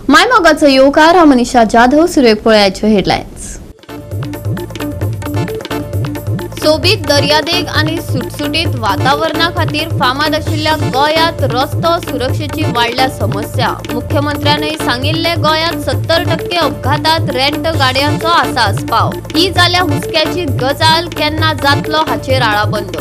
मायमोगाचो येवकार मनीषा जाधव सुरेख पळयाच्यो हेडलायन्स। सोबीत दर्यादेग आणि सुटसुटीत वातावरणा खातीर फामाद आशिल्ल्या गोंयांत रस्तो सुरक्षेची वाडल्या समस्या। मुख्यमंत्र्यानय सांगिल्ले गोंयांत 70% अपघातात रेंट गाडयांचो आसा आस्पाव। ही जाल्या हुस्क्याची गजाल, केन्ना जातलो हाचेर आळाबंद।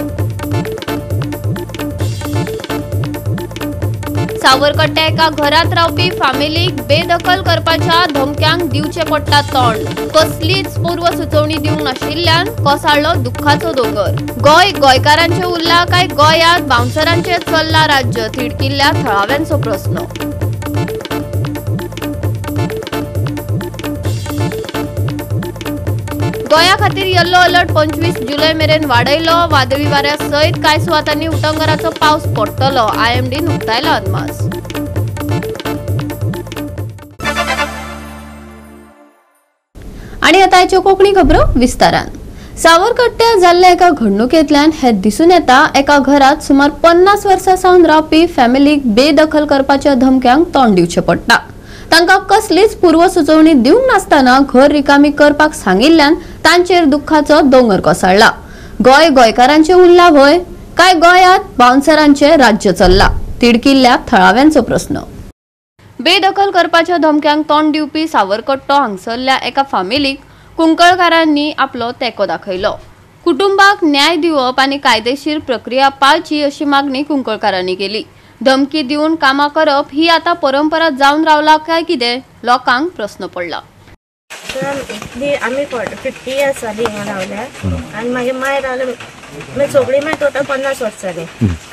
सावरकट्ट्या एका घरात रावपी फॅमिलीक बेदखल करपाच्या धमक्यांक दिवचे पडटा तोंड। कसलीच पूर्व सुचोवणी दिवंक नाशिल्ल्यान कोसळ्ळो दुख्खाचो दोंगर। गोंयकारांचे उरला काय गोंयांत बाउन्सरांचे चल्ला राज्य, तिडकिल्ल्या थळाव्यांचो प्रस्न। गोंया खातीर येल्लो अलर्ट 25 जुलै मेरेन वाडयलो। वादळी वाऱ्या सयत कांय सुवातांनी उटंगराचो पावस पडटलो, IMD उक्तायलो अदमास। आणि आतांच्यो कोंकणी खबरो विस्तारान। सावरकट्ट्या जाल्ल्या एका घडणुकेंतल्यान हे दिसून येता, एका घरात सुमार 50 वर्सां सावन रावपी फॅमिलीक बेदखल करपाच्या धमक्यांक तोंड दिवचें पडटा। तांकां कसलीच पूर्व सुचोवणी दिवंक नासतना घर रिकामी करपाक सांगिल्ल्यान तांचेर दुख्खाचो दोंगर कोसळ्ळा। गोंयकारांचे उरला भंय काय गोंयांत बाउन्सरांचे राज्य चल्ला, तिडकिल्ल्या थळाव्यांचो प्रस्न। बेदखल करपाच्या धमक्यांक तोंड दिवपी सावरकट्टो हांगसरल्या एका फॅमिलीक कुंकळकारांनी आपलो तेंको दाखयलो। कुटुंबाक न्याय दिवप आनी कायदेशीर प्रक्रिया पाळची अशी मागणी कुंकळकारांनी केली। धमकी दिवन कामां करप ही आता परंपरा जावन रावला काय कितें, लोकांक प्रश्न पडला। आम्ही 50 इयर्स जाली हांगा रावल्या आनी मागीर माय रावले मागीर सगळीं मागीर टोटल 50 वर्स जाली।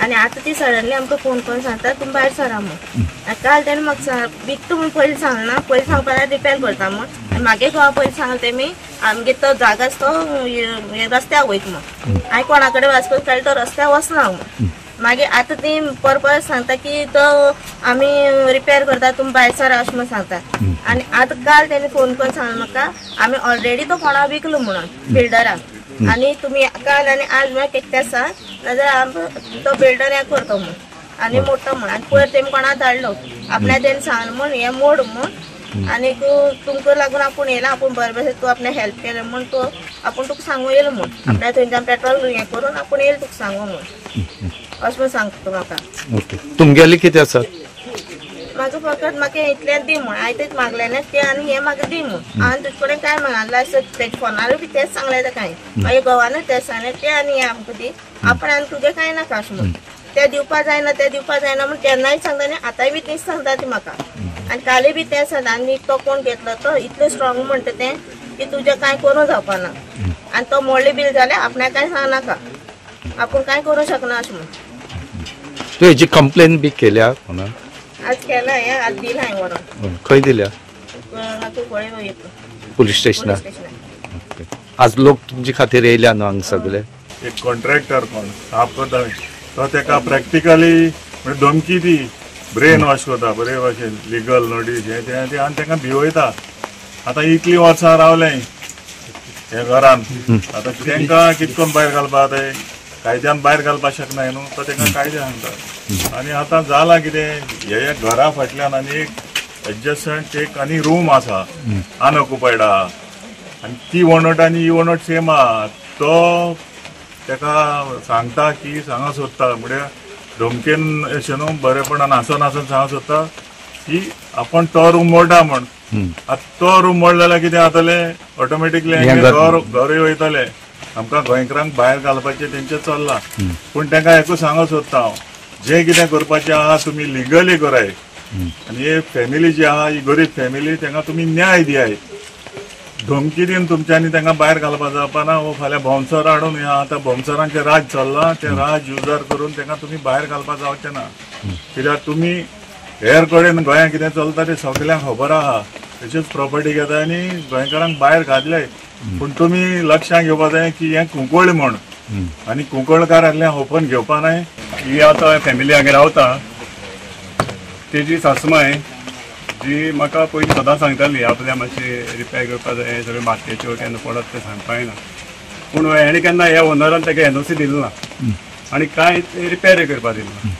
आनी आतां ती सडनली आमकां फोन करून सांगता तुमी भायर सरा म्हूण। काल तेणें म्हाका विकता म्हूण पयलीं सांगना, पयलीं सांगपा जाल्यार रिपेर करता म्हूण। आनी म्हागे घोवा पयलीं सांगलें तेमी आमगे तो जागो आसा तो रस्त्याक वयता म्हूण। हांवें कोणा कडेन वाचपाक काडलो तो रस्त्याक वचना म्हूण। मागीर आतां ती परत सांगता की तो आमी रिपेर करता तुमी भायर सरा अशें म्हूण सांगता। आनी आतां काल तेणी फोन करून सांगलें म्हाका आमी ऑलरेडी तो कोणा विकलो म्हणून बिल्डराक। आनी तुमी काल आनी आज म्हळ्यार कितें आसा नाजाल्यार तो बिल्डर हें करता म्हूण आनी मोडटा म्हूण। आनी पयर तेमी कोणा धाडलो आपल्या तेणी सांगलें म्हूण हें मोड म्हूण। आनी तुमकां लागून आपूण येयला, आपूण बरें भशेन तूं आपणें हेल्प केलें म्हूण तो आपूण तुका सांगूं येयलो म्हूण। आपल्या थंयच्यान पेट्रोल हें करून आपूण येयलो तुका सांगूं म्हूण अशें सांगता म्हाका। ओके, तुमगेले कितें आसा? म्हाका फकत म्हाका इतलें दी म्हूण, हांवें तेच मागलें तें आनी हें म्हाका दी म्हूण। हांवें तुजे कडेन कांय मागलें लास्ट तेजे फोनारूय बी तेच सांगलें तेका हांवें। मागीर घोवानूय तेच सांगलें तें आनी हें आमकां दी, आपण आनी तुजें कांय नाका अशें म्हूण। तें दिवपा जायना म्हूण केन्नाय सांगता आनी आतांय बी तेच सांगता ती म्हाका। आनी कालय बी तें सांगता आनी तो कोण घेतलो तो इतलें स्ट्रॉंग म्हणटा तें की तुजें कांय करूं जावपाना। आनी तो मोडली बील जाल्यार आपणाक कांय सांगनाका, आपूण कांय करूं शकना अशें म्हूण। तू हेची कंप्लेन बी केल्या कोणा? आज केला हें आज दिला हांवें व्हरोन। खंय दिल्या? पुलीस स्टेशनार। आज लोक तुमचे खातीर येयल्या न्हू हांगा सगळे? एक कॉन्ट्रॅक्टर कोण साफ करता तो तेका प्रॅक्टिकली धमकी दी, ब्रेन वॉश करता बरे भशेन, लिगल नोटीस हें तें आनी तेका भिवयता। आतां इतलीं वर्सां रावलें हे घरान, आतां तेंकां कितें करून भायर घालपा जाय? कायद्यान भायर घालपाक शकना न्हू, तो तेका कायदे सांगता। आनी आतां जाला कितें हे घरा फाटल्यान आनी एक एडजस्टंट एक आनी रूम आसा अनऑक्युपायड आहा आनी ती ओनट आनी ही ओनट सेम आहा। तो तेका सांगता की सांगा सोदता म्हळ्यार धमकेन अशें न्हू बरेपणान हांसून सांगूंक सोदता की आपण तो रूम मोडटा म्हूण। आतां तो रूम मोडलो जाल्यार कितें जातलें? ऑटोमॅटिकली घरूय वयतलें। आमकां गोंयकारांक भायर घालपाचें तेंचें चल्लां, पूण तांकां एकूच सांगूंक सोदता हांव जें कितें करपाचें आहा तुमी लिगली कराय। आनी हे फॅमिली जी आहा ही गरीब फॅमिली तांकां तुमी न्याय दियाय। धमकी दिवन तुमच्यांनी तांकां भायर घालपाक जावपाना। वो फाल्यां बाउन्सर हाडून ह्या आतां बाउन्सरांचें राज चल्लां, तें राज युजार करून तांकां तुमी भायर घालपाक जावचें ना। कित्याक तुमी हेर कडेन गोंयांत कितें चलता तें सगल्यांक खबर आहा। तशेंच प्रॉपर्टी घेता आनी गोंयकारांक भायर घातले, पूण तुमी लक्षांत घेवपाक जाय की हें कुंकळ्ळी म्हूण आनी कुंकळकार आसल्यार ओपन घेवपा नाय। ही आतां फॅमिली हांगा रावता तेजी सासूमाय जी म्हाका पयलीं सदां सांगताली आपल्या मातशें रिपेर करपा जाय, सगळे मातयेच्यो केन्ना पडत तें सांगपा येना। पूण हेणें केन्ना ह्या ओनरान ताका NOC दिलो ना आनी कांय रिपेर करपा दिलो ना।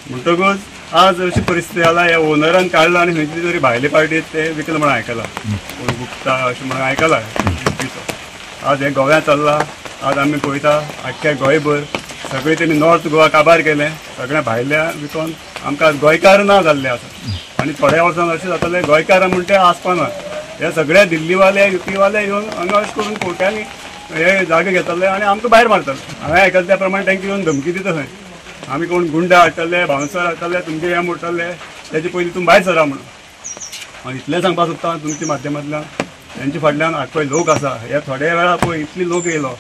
म्हणटकूच आज अशी परिस्थिती आला, ह्या ओनरान काढला आणि खंयची तरी भायले पार्टी ते विकलं म्हणून आयकला, कोण गुप्ता अशें म्हणून आयकला. आज हे गोव्यात चल्ला. आज आमी पळयता आख्ख्या गोंयभर सगळे तेणी नॉर्थ गोवा काबार केले, सगळ्या भायल्या विकून आमकां गोंयकार ना जाल्ले आसा. आनी थोड्या वर्सान अशें जातलें गोंयकार म्हणटा ते आसपाना. हे सगळे दिल्लीवाले युपीवाले येवन हांगा अशें करून कोर्टांनी हे जागे घेतले आनी आमकां भायर मारतले. हांवें आयकलां त्या प्रमाणे तांकां येवन धमकी दिता खंय, आमी कोण गुंडा हाडटले, बाउन्सर हाडटले, तुमचे हे मोडटले, तेजे पयलीं तुमी भायर सरा म्हणून. हांव इतलें सांगपाक सोदतां तुमच्या माध्यमांतल्यान, तेंचे फाटल्यान आख्खो लोक आसा. हे थोड्या वेळा पळय इतली लोक येयलो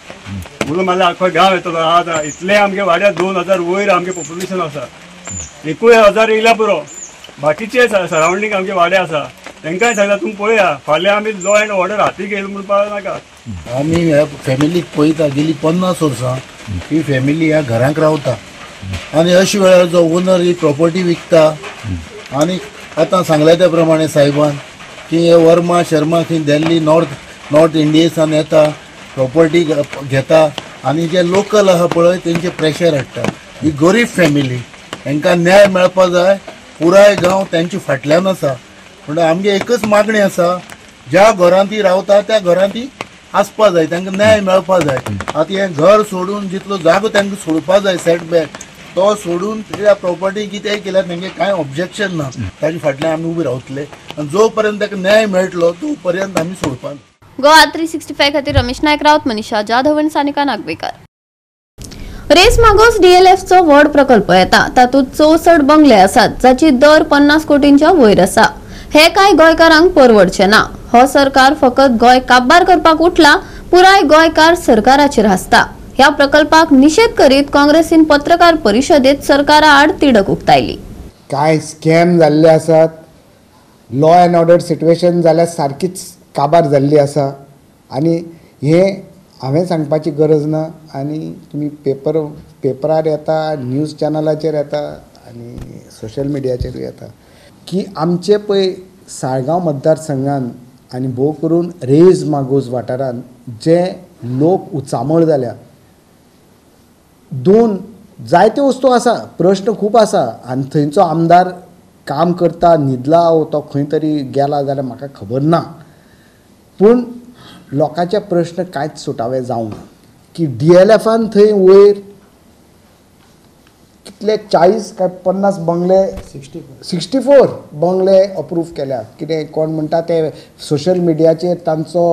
म्हणून मागीर आख्खो गांव येतलो. आज इतले आमगे वाड्यार 2000 वयर आमगे पॉप्युलेशन आसा. 1000 येयल्या पुरो. बाकीचे सरावंडींग आमगे वाडे आसा तांकांय सांगला तुमी पळया, फाल्यां आमी लॉ एंड ऑर्डर हातीक घेयला म्हणपाक नाका. आमी ह्या फॅमिलीक पळयता गेली 50 वर्सां ही फॅमिली ह्या घरांक रावता आनी अशे वेळार जो ओनर ही प्रॉपर्टी विकता आनी आतां सांगल्या त्या प्रमाणे साहेबान की हे वर्मा शर्मा थंय दिल्ली नॉर्थ इंडियेसान येता, प्रॉपर्टी घेता आनी जे लोकल आहा पळय तेंचे प्रेशर हाडटा. ही गरीब फॅमिली, तांकां न्याय मेळपा जाय. पुराय गांव तेंच्या फाटल्यान आसा. म्हणून आमगे एकच मागणी आसा, ज्या घरांत ती रावता त्या घरांत ती आसपा जाय, तांकां न्याय मेळपा जाय. आतां हें घर सोडून जितलो जागो तांकां सोडपा जाय सेटबॅक तो सोडून त्या प्रॉपर्टी कितेंय केल्यार तांगे कांय ऑब्जेक्शन ना. ताचे फाटल्यान आमी उबे रावतले आनी जो पर्यंत ताका न्याय मेळटलो तो पर्यंत आमी सोडपाना. गोवा 365 खातीर रमेश नायक रावत, मनीषा जाधव आनी सानिका नागवेकर. रेस मागोस DLFचो व्हड प्रकल्प येता. तातूंत 64 बंगले आसात, जाची दर 50 कोटींच्या वयर आसा. हे कांय गोंयकारांक परवडचे ना. हो सरकार फकत गोंय काबार करपाक उठला, पुराय गोंयकार सरकाराचेर हासता. ह्या प्रकल्पाक निषेध करीत काँग्रेसीन पत्रकार परिशदेत सरकारा आड तिडक उक्तायली. काय स्कॅम जाल्ले आसात, लॉ एंड ऑर्डर सिट्युएशन जाल्यार सारकीच काबार जाल्ली आसा आनी हे हांवें सांगपाची गरज ना. आनी तुमी पेपरार येता, न्यूज चॅनलाचेर येता आनी सोशल मिडियाचेरूय येता की आमचे पळय साळगांव मतदारसंघान आनी भोव करून रेज मागोस वाठारांत जे लोक उचामळ जाल्या, दोन जायत्यो वस्तू आसा, प्रश्न खूब आसा आनी थंयचो आमदार काम करता न्हिदला तो खंय तरी गेला जाल्यार म्हाका खबर ना. पूण लोकांचे प्रश्न कांयच सुटावे जावंक ना की DLFान थंय वयर कितले 40 काय 50 बंगले 64 बंगले अप्रूव केल्या. कितें कोण म्हणटा ते सोशल मिडियाचेर तांचो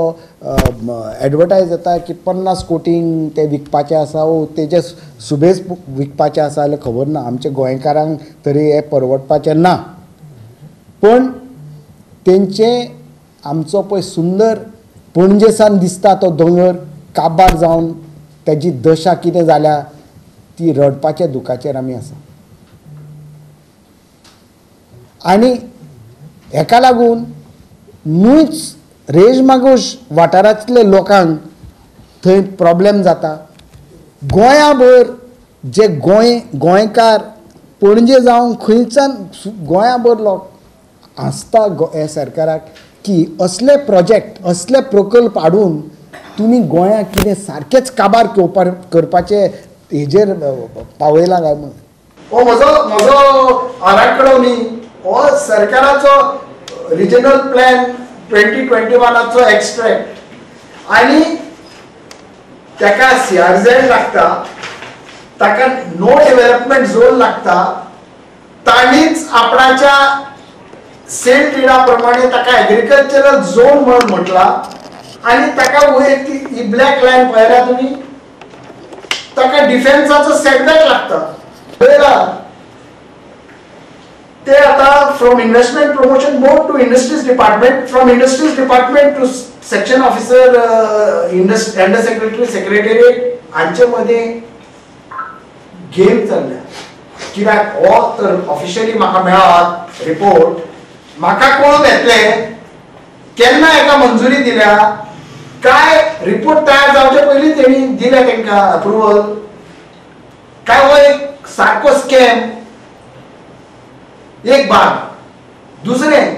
एडवर्टायज येता की 50 कोटींक ते विकपाचे आसा वो तेजे सुबेज विकपाचे आसा जाल्यार खबर ना. आमच्या गोंयकारांक तरी हे परवडपाचें ना. पण तेंचे आमचो पळय सुंदर पणजेसान दिसता तो दोंगर काबार जावन तेजी दशा कितें जाल्या ती रडपाच्या दुखाचेर आमी आसा. आनी हेका लागून न्हूच रेज मागोश वाठारांतले लोकांक थंय प्रॉब्लेम जाता. गोंयाभर जे गोंयकार पणजे जावं खंयच्यान गोंयाभर लोक आसता हे सरकाराक की असले प्रोजेक्ट असले प्रकल्प हाडून तुमी गोंयाक कितें सारकेंच काबार करपाचे हेजेर पावयला काय म्हणून. हो म्हजो आराखडो न्ही, हो सरकाराचो रिजनल प्लॅन 2021चो एक्स्ट्रॅक्ट आनी ताका CRZ लागता, ताका नो डेव्हलपमेंट झोन लागता. तांणीच आपणाच्या सेल ट्रेडा प्रमाणे ताका एग्रीकल्चरल झोन म्हणून म्हटला आनी ताका वयर ती ब्लॅक लायन पळयला तुमी, ताका डिफेन्साचो सेटबॅक लागता. ते आता from investment promotion board to industries department, from industries department to section officer, under secretary, secretariat हांचे मध्ये गेम चल्ल्या. कित्याक हो तर ऑफिशियली म्हाका मेळ्ळा रिपोर्ट, म्हाका कळून येतले केन्ना एका मंजुरी दिल्या काय रिपोर्ट तयार जावचे पयलीं तेणी दिल्या तांकां अप्रुवल काय हो एक सारको स्कॅम. एक भाग. दुसरें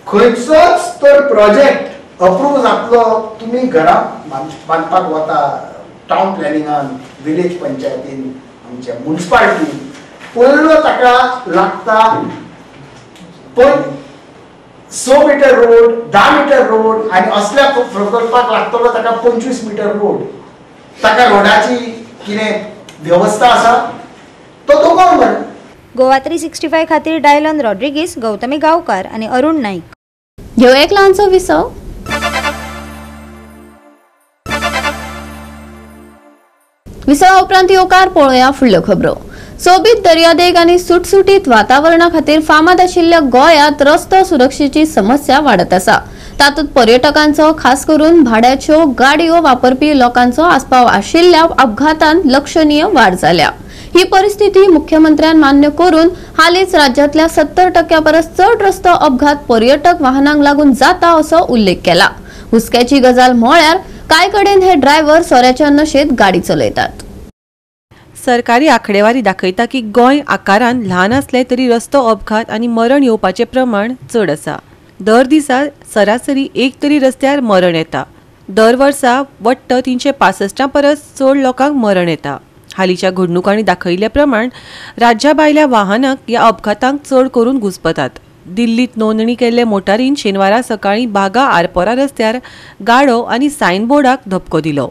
खंयचोच तर प्रोजेक्ट अप्रूव जातलो तुमी घरां बांदपाक वता टावन प्लॅनिंगान, विलेज पंचायतीन, आमच्या म्युनिसिपालिटीन पयलो ताका लागता 6 मीटर रोड, 10 मीटर रोड आणि असल्या प्रकल्पाक लागतलो ताका 25 मीटर रोड. ताका रोडाची कितें व्यवस्था आसा तो दोगोन बरें. गोवा 365 खातीर डायलन रॉड्रिगीस, गौतमी गांवकार आणि अरुण नाईक. ह्यो एक ल्हानसो विसव. विसवा उपरांत येवकार पळोवया फुडल्यो खबरो. सोबीत दर्यादेग आनी सुटसुटीत वातावरणा खातीर फामाद आशिल्ल्या गोंयांत रस्तो सुरक्षेची समस्या वाडत आसा. तातूंत पर्यटकांचो खास करून भाड्याच्यो गाडयो वापरपी लोकांचो आस्पाव आशिल्ल्या अपघातांत लक्षणीय वाड जाल्या. ही परिस्थिती मुख्यमंत्र्यान मान्य करून हालींच राज्यांतल्या 70% परस चड रस्तो अपघात पर्यटक वाहनांक लागून जाता असो उल्लेख केला. हुस्क्याची गजाल म्हळ्यार कांय कडेन हे ड्रायव्हर सोऱ्याच्या नशेत गाडी चलयतात. सरकारी आंकडेवारी दाखयता की गोंय आकारान ल्हान असले तरी रस्तो अपघात आनी मरण येवपाचे प्रमाण चड आसा. दर दिसा सरासरी एक तरी रस्त्यार मरण येता. दर वर्सा वट्ट 365 परस चड लोकांक मरण येता. हालींच्या घडणुकांनी दाखयिल्ले प्रमाण राज्या भायल्या वाहनांक ह्या अपघातांक चड करून घुस्पतात. दिल्लीत नोंदणी केल्ले मोटारीन शेनवारा सकाळी बागा आरपोरा रस्त्यार गाडो आनी सायनबोर्डाक धपको दिलो.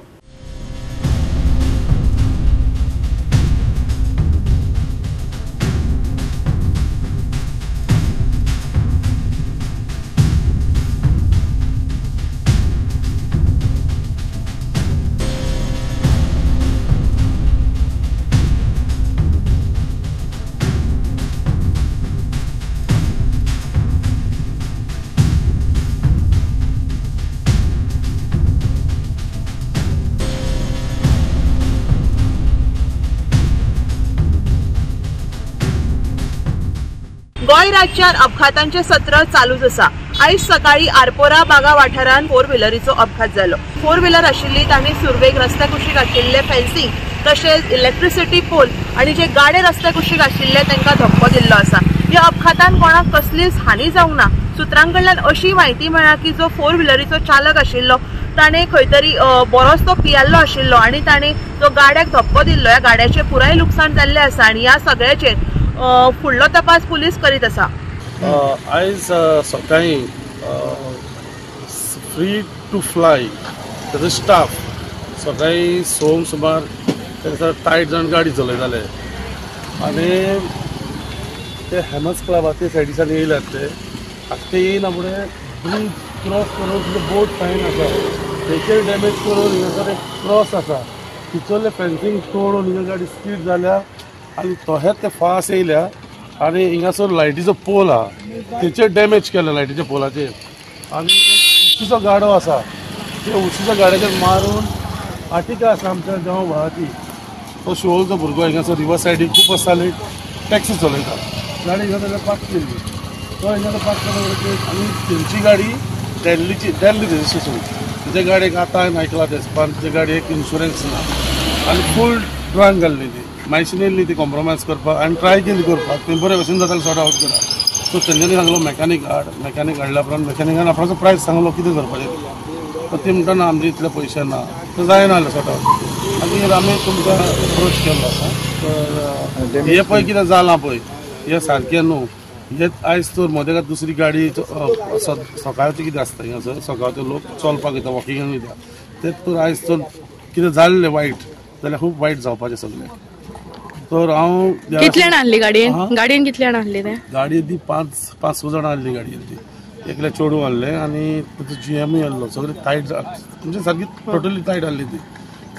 गोंय राज्यात अपघातांचे सत्र चालूच आसा. आयज सकाळी आरपोरा बागा वाठारात 4 व्हिलरीचो अपघात जालो. 4 व्हिलर आशिल्ली तांणी सुरवेक रस्त्या कुशीक आशिल्ले फेन्सिंग तशेंच इलेक्ट्रिसिटी पोल आणि जे गाडे रस्त्या कुशीक आशिल्ले तांकां धक्को दिल्लो आसा. ह्या अपघातान कोणाक कसलीच हानी जावंक ना. सुत्रांकडल्यान अशी माहिती मेळ्ळा की जो 4 व्हिलरीचो चालक आशिल्लो ताणें खंय तरी बरोच तो पियाल्लो आशिल्लो आणि ताणें तो गाड्याक धक्को दिल्लो. ह्या गाड्याचे पुराय लुकसाण जाल्ले आसा आणि ह्या सगळ्याचेर फुडलो तपास पुलीस करीत आसा. आयज सकाळी फ्री टू फ्लाय तेजो स्टाफ सकाळी 6 सुमार टायट जावन गाडी चलयताले आनी ते हॅमस क्लबाचे सायडीच्यान येयल्यात. ते येयना फुडें ब्रीज क्रॉस करून बोट सायन आसा तेचेर डॅमेज करून हिंगासर एक क्रॉस आसा तिचोले फेन्सिंग तोडून हिंगा गाडी स्पीड जाल्या आनी तोहेच ते फास्ट येयल्या आनी हिंगासर लायटीचो पोल आहा तेचेर डॅमेज केला लायटीच्या पोलाचेर. आनी एक उशीचो गाडो आसा त्या उशीच्या गाड्याचेर मारून आटिका आसा आमच्या गांव भागाची तो शिवोलचो भुरगो हिंगासर रिवर सायडीक खूब आसताली टॅक्सी चलयता. गाडी हिंगा पार्क केल्ली तो हिंगा पार्क केलो आनी तेंची गाडी दिल्ली रजिस्ट्रेशन तेजे गाडयेक आतां आयकलां तेजे गाडयेक इन्शुरन्स ना आनी फूल ड्रॉइंग घाल्ली ती मायशीन येयल्ली ती कॉम्प्रोमायज करपाक आनी ट्राय केली करपाक ते बरे भशेन जाताले सॉर्ट आवट करा. सो तेंच्यांनी सांगलो मेकॅनीक हाडल्या उपरांत मेकॅनिकान आपणाचो प्रायस सांगलो कितें करपाचें तर ती म्हणटा ना आमचे इतले पयशे ना तर जायना जालें सॉर्ट आवट. मागीर आमी तुमकां अप्रोच केल्लो आसा तर हे पळय कितें जालां पळय हे सारकें न्हू. हे आयज तर मदेगात दुसरी गाडी सकाळचें कितें आसता हिंगासर सकाळचे लोक चलपाक येता वॉकिंगाक वयता तेच तर आयज तर कितें जाल्लें वायट जाल्यार खूब वायट जावपाचें सगळें. तर हांव कितल्यान हाडली गाडयेन कितल्यान हाडली ते गाडी ती 5 जाणां हाडली गाडयेन ती एकले चेडूं हाडलें आनी ताचो GMय हाडलो सगळें टायट म्हणजे सारकी टोटली टायट हाडली ती.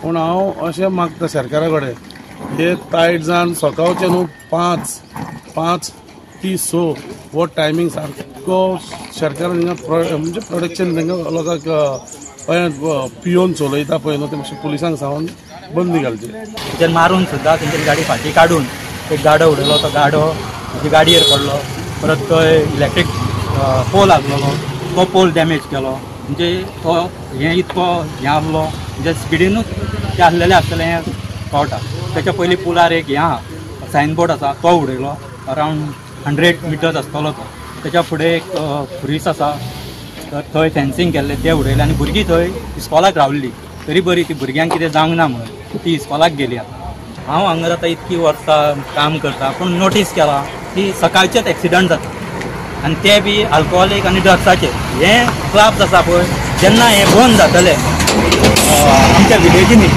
पूण हांव अशें मागता सरकारा कडेन हे टायट जावन सकाळचे न्हू 5 ती 6 हो टायमींग सारको सरकारान हिंगा म्हणजे प्रोटेक्शन तांकां लोकांक पियोन चलयता पळय न्हू ते मातशें पुलिसांक सांगून बंदी घालची. तेंच्यान मारून सुद्दां तेंच्यानी गाडी फाटीं काडून एक गाडो उडयलो तो गाडो तेजे गाडयेर पडलो. परत तो इलेक्ट्रीक पोल आसलेलो तो पोल डॅमेज केलो. म्हणजे तो हें इतको हें आसलो म्हणजे स्पिडीनूच ते आसलेले आसतलें हें कळटा. तेच्या पयलीं पुलार एक हें आहा सायनबोर्ड आसा तो उडयलो अरावंड 100 मिटर्स आसतलो तो. तेच्या फुडें एक खुरीस आसा तर थंय फेन्सिंग केल्लें तें उडयलें आनी भुरगीं थंय इस्कॉलाक रावल्लीं तरी बरी ती भुरग्यांक कितें जावंक ना म्हणून ती इस्कॉलाक गेली. हांव हांगा आतां इतकी वर्सां काम करता पूण नोटीस केला की सकाळचेच एक्सिडंट जाता आनी ते बी अल्कोहोलीक आनी ड्रग्साचे. हे क्लब्स आसा पळय जेन्ना हे बंद जातले आमच्या विलेजींनी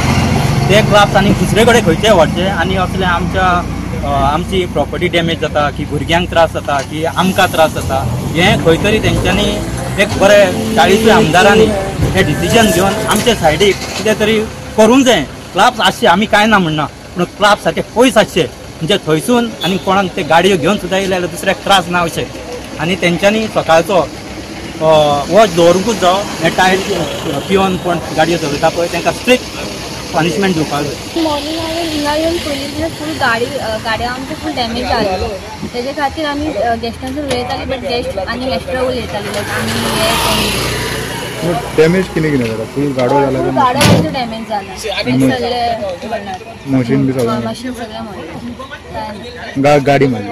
ते क्लब्स आनी दुसरे कडेन खंयचे व्हरचे आनी असले आमची प्रॉपर्टी डॅमेज जाता की भुरग्यांक त्रास जाता की आमकां त्रास जाता हे खंय तरी तेंच्यांनी एक बरें 40 आमदारांनी हे डिसिजन घेवन आमचे सायडीक कितें तरी करूंक जाय. क्लब्स आसचे आमी कांय ना म्हणना पूण क्लब्स सारके पयस आसचे म्हणजे थंयसून आनी कोणाक ते गाडयो घेवन सुद्दां येयले जाल्यार दुसऱ्याक त्रास ना अशें आनी तेंच्यांनी सकाळचो वॉच दवरूंकूच जावो. हे टायर पिवन कोण गाडयो चलयता पळय तांकां स्ट्रिक्ट पनिशमेंट दिवपाक जाय. मॉर्निंग हांवें हिंगा येवन पयलीं फूल गाड्या आमच्यो फूल डॅमेज जाल्यो तेजे खातीर आमी गॅस्टांचो उलयतालीं बट गॅस्ट आनी एक्स्ट्रा उलयतालीं लायक आमी डॅमेज कितें जाला फूल गाडो जाला गाडो आमचो डॅमेज जाला सगळे मशीन बी सगळें मशीन सगळें मोडलें गाडी मारली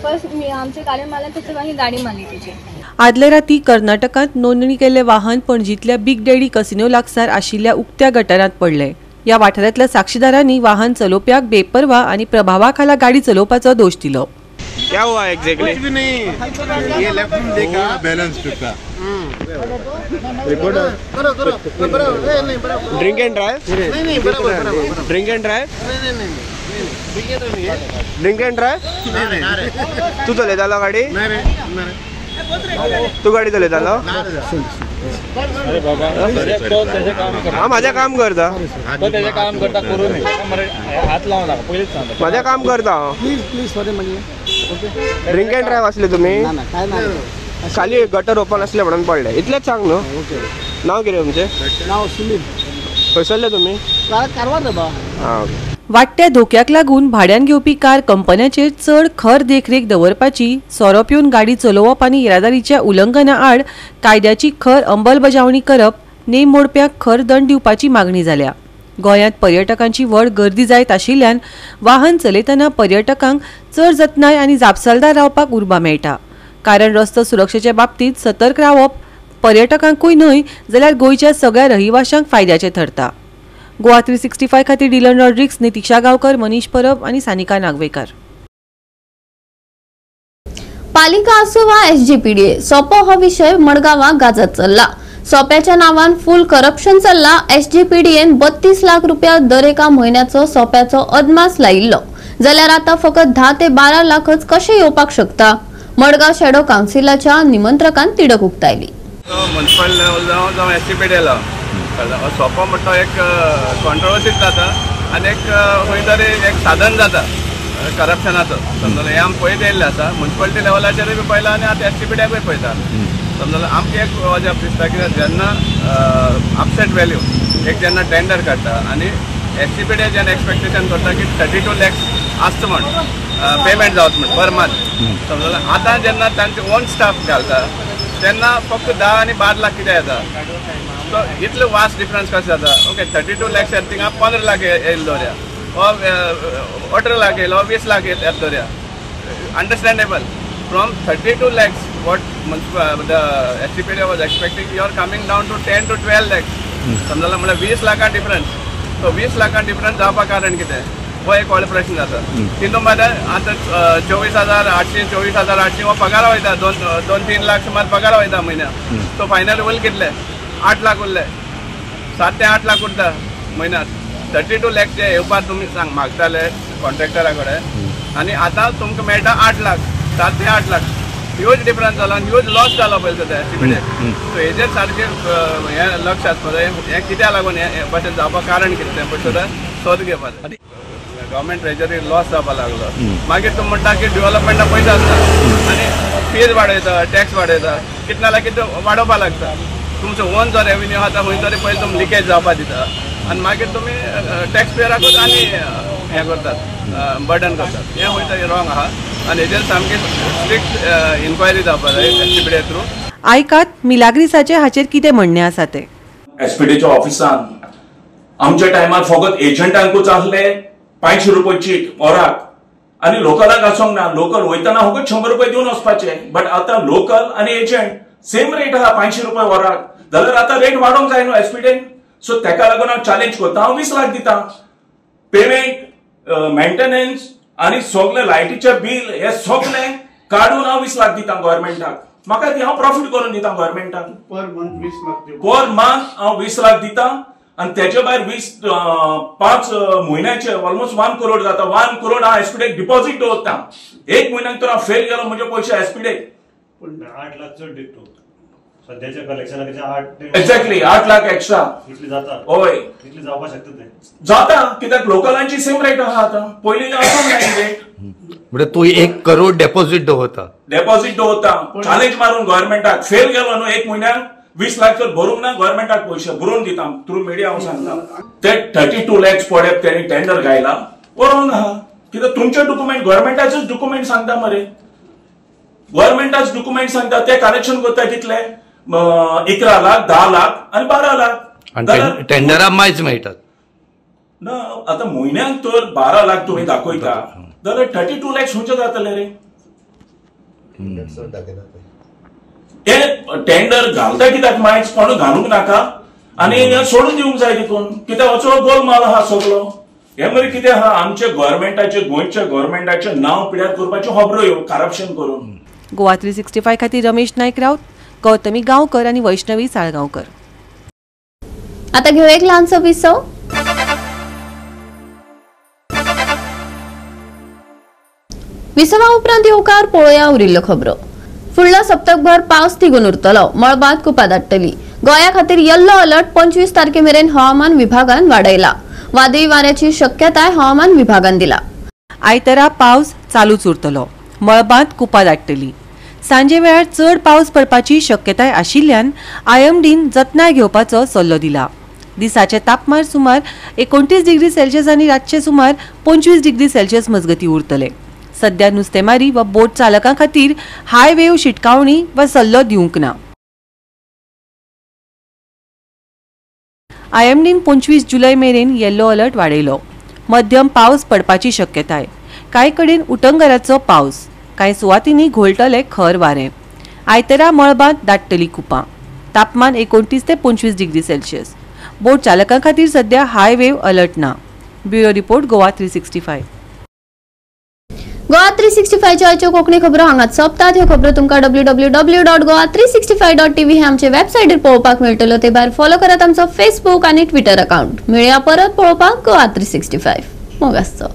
फर्स्ट मी आमचे गाडी मारले त्याच्या मागीर गाडी मारली तेजी. आदले राती कर्नाटकांत नोंदणी केल्ले वाहन पणजींतल्या बिग डॅडी कसिनो लागसार आशिल्ल्या उक्त्या गटारांत पडले. ह्या वाठारांतल्या साक्षीदारांनी वाहन चलोवप्याक बेपरवा आनी प्रभावाखाला गाडी चलोवपाचो दोश दिलो. क्या हुआ एग्जैक्टली? कुछ भी नहीं, ये लेफ्ट में देखा बैलेंस टूटा. Drink end drive? नहीं बराबर. Drink end drive? नहीं ड्रिंक एंड ड्राइव? तू चलयतालो गाडी? तू गाडी चलयतालो? हांव म्हाजें काम करता. म्हाजें काम करता हांव. ड्रिंक एंड ड्राइव आसले तुमी? खाली गटर ओपन आसले म्हणून पडले. इतलेंच सांग न्हू. नांव कितें तुमचें? नांव सुनील. खंय सरले तुमी? कारवार रे बा. हां. वाडट्या धोक्याक लागून भाड्यान घेवपी कार कंपन्यांचेर चड खर देखरेख दवरपाची, सोरो पिवन गाडी चलोवप आनी येरादारीच्या उल्लंघना आड कायद्याची खर अंमलबजावणी करप, नेम मोडप्याक खर दंड दिवपाची मागणी जाल्या. गोंयांत पर्यटकांची व्हड गर्दी जायत आशिल्ल्यान वाहन चलयतना पर्यटकांक चड जतनाय आनी जापसालदार रावपाक उर्बा मेळटा. कारण रस्तो सुरक्षेच्या बाबतींत सतर्क रावप पर्यटकांकूय न्हय जाल्यार गोंयच्या सगळ्या रहिवाशांक फायद्याचें ठरता. गोवा 365 खातीर डिलन रॉड्रिक्स, नितिक्षा गांवकर, मनीष परब आनी सानिका नागवेकर. पालिका असो वा SGPDA सोपो हो विषय मडगांवां गाजत चल्ला. सोप्याच्या नावान फुल करप्शन चल्ला. SGPDAन 32 लाख रुपया दर एका म्हयन्याचो सोप्याचो अदमास लायिल्लो जाल्यार आता फकत 10 ते 12 लाखच कशे येवपाक शकता. मडगांव शॅडो कावन्सिलाच्या निमंत्रकान तिडक उक्तायली. म्युनिसिपल लेवल जावं SGPDA सोपो म्हणटा एक कॉन्ट्रोवर्सीच जाता आनी एक खंय तरी एक साधन जाता करप्शनाचो. समजलें हें आमी पळयत येयल्लें आसा. म्युनिसिपालिटी लेवलाचेरूय बी पळयलां आनी आतां SGPDAकूय पळयता. समजलें आमकां एक अजाप दिसता कित्याक जेन्ना अपसेट वॅल्यू एक जेन्ना टेंडर काडटा आनी SGPDA जेन्ना एक्सपेक्टेशन करता की 32 lakhs आसता म्हण पेमेंट जावत म्हण पर मंथ. समजलें आतां जेन्ना तांचे ओन स्टाफ घालता तेन्ना फक्त 10 आनी 12 लाख कितें येता. सो इतलो वास्ट डिफरन्स कशें जाता. ओके 32 lakhs थिंगा 15 लाख येयले दवरया वा 18 लाख येयलो 20 लाख येता दवरया. Understandable. From 32 lakhs what the SGPDA was expecting, you are coming down to 10 to 12 lakhs. समजलं म्हणजे 20 लाखां डिफरन्स. सो 20 लाखां डिफरन्स जावपा कारण कितें हो एक व्हड प्रश्न जाता. तितून मध्ये आतां 24,800 24,800 हो पगार वयता. 2-3 लाख सुमार पगार वयता म्हयन्याक. सो फायनल उरले कितले 8 लाख उरले. 7 ते 8 लाख उरता म्हयन्याक. 32 lakhs जे येवपाक तुमी मागताले कॉन्ट्रॅक्टरा कडेन आनी आतां तुमकां मेळटा 8 लाख 7 ते 8 लाख. ह्यूज डिफरन्स जाला आनी ह्यूज लॉस जालो पळय ते SGPDA. सो हेजेर सारकें हें लक्ष आसपाक जाय. हें कित्याक लागून हे भशेन जावपाक कारण कितें तें पळय सोद घेवपाक जाय. गव्हर्मेंट ट्रेजरी लॉस जावपाक लागलो. मागीर तुमी म्हणटा की डेव्हलपमेंटा पयशे आसता आनी फीज वाडयता टॅक्स वाडयता कितें जाल्यार कितें वाडोवपाक लागता. तुमचो ओन जो रेव्हेन्यू आसा खंय तरी पयलीं तुमी लिकेज जावपाक दिता आनी मागीर तुमी टॅक्स पेयराकूच आनी हें करतात बर्डन करतात. हें खंय तरी रॉंग आहा आनी हेजेर सामकी स्ट्रिक्ट इन्क्वायरी जावपाक जाय SGPDA थ्रू. आयकात मिलाग्रिसाचे हाचेर कितें म्हणणें आसा तें. SPDच्या ऑफिसान आमच्या टायमार फकत एजंटांकूच आसले 500 रुपयाची वराक आनी लोकलाक आसोंक ना. लोकल वयतना फकत 100 रुपया दिवन वचपाचे. बट आतां लोकल आनी एजंट सेम रेट आहा 500 रुपया वराक. जाल्यार आतां रेट वाडोवंक जाय न्हू SPDAन. सो तेका लागून हांव चॅलेंज करता. हांव 20 लाख दिता. पेमेंट मेंटेनन्स आणि सगळे लायटीचे बिल हे सगळे काढून हांव 20 लाख दिता गव्हर्नमेंटाक. म्हाका ती हांव प्रॉफिट करून दिता गव्हर्नमेंटाक. पर मंथ हांव 20 लाख दिता आणि त्याच्या भायर 5 म्हयन्याचे ऑलमोस्ट 1 करोड जाता. 1 करोड हांव एसपीडेक डिपॉझिट दवरता. 1 म्हयन्याक तर हांव फेल गेलो म्हणजे पयशे एसपीडेक. पण 8 लाख चड दितो सध्याच्या कलेक्शनाचे 8 एक्झॅक्टली 8 लाख एक्स्ट्रा इतली जाता. होय इतली जावपाक शकता ते जाता कित्याक लोकलांची सेम रेट आहा आता. पयलीं असो नाही रेट. म्हणजे तू 1 करोड डेपॉझिट दवरता. चॅलेंज मारून गव्हर्नमेंटाक फेल गेलो न्हू 1 म्हयन्याक 20 लाख तर भरूंक ना गव्हर्नमेंटाक पयशे भरून दिता थ्रू मिडिया हांव सांगता. ते 32 lakhs पडप त्यांनी टेंडर घायला रॉंग आहा. कित्याक तुमचे डॉक्युमेंट गव्हर्नमेंटाचेच डॉक्युमेंट सांगता मरे. गव्हर्नमेंटाच डॉक्युमेंट सांगता ते कलेक्शन करता कितले 11 लाख 10 लाख आणि 12 लाख आणि टेंडरा मायच मेळटात ना. आता म्हयन्याक तर 12 लाख तुम्ही दाखयता जाल्यार 32 lakhs खंयचे जातले रे. हे टेंडर घालता कित्याक मायच कोण घालूंक नाका आणि सोडून दिवंक जाय देखून. कित्याक असो गोलमाल आहा सगळो. हे मरे कितें आहा आमचे गव्हर्नमेंटाचे गोंयच्या गव्हर्नमेंटाचे नांव पिड्यार करपाच्यो खबरो ह्यो करप्शन करून. गोवा 365 खातीर रमेश नायक राऊत, गौतमी गांवकर आणि वैष्णवी साळगांवकर. आता घेऊ एक ल्हानसो विसव. विसवा उपरांत येवकार पळोवया उरिल्ल्यो खबरो. फुडलो सप्तकभर पावस तिगून उरतलो. मळबात कुपा दाटतली. गोंया खातीर येल्लो अलर्ट 25 तारखेमेरेन हवामान विभागान वाडयला. वादळी वाऱ्याची शक्यताय हवामान विभागान दिला. आयतारा पावस चालूच उरतलो. मळबात कुपा दाटतली. सांजे वेळार चड पावस पडपाची शक्यताय आशिल्ल्यान आयएमडीन जतनाय घेवपाचो सल्लो दिला. दिसाचे तापमान सुमार 29 डिग्री सेल्सियस आणि रातचे सुमार 25 डिग्री सेल्सियस मजगती उरतले. सध्या नुस्तेमारी वा बोट चालकां खातीर हाय वेव शिटकावणी वा सल्लो दिवंक ना. आयएमडीन 25 जुलय मेरेन येल्लो अलर्ट वाडयलो. मध्यम पावस पडपाची शक्यताय. कांय कडेन उटंगराचो पावस. कांय सुवातींनी घोळटले खर वारें. आयतारा मळबांत दाटतली कुपां. तापमान 29 ते 25 डिग्री सेल्सियस. बोट चालकां खातीर सध्या हाय वेव अलर्ट ना. Bureau report Goa 365. गोवा 365 च्या आयच्यो कोंकणी खबरो हांगाच सोंपतात. ह्यो खबरो तुमकां www.goa365.tv हे आमचे वेबसायटीर पळोवपाक मेळटलो. ते भायर फॉलो करात आमचो फेसबूक आनी ट्विटर अकाउंट. मेळया परत पळोवपाक गोवा 365. मोग आसचो.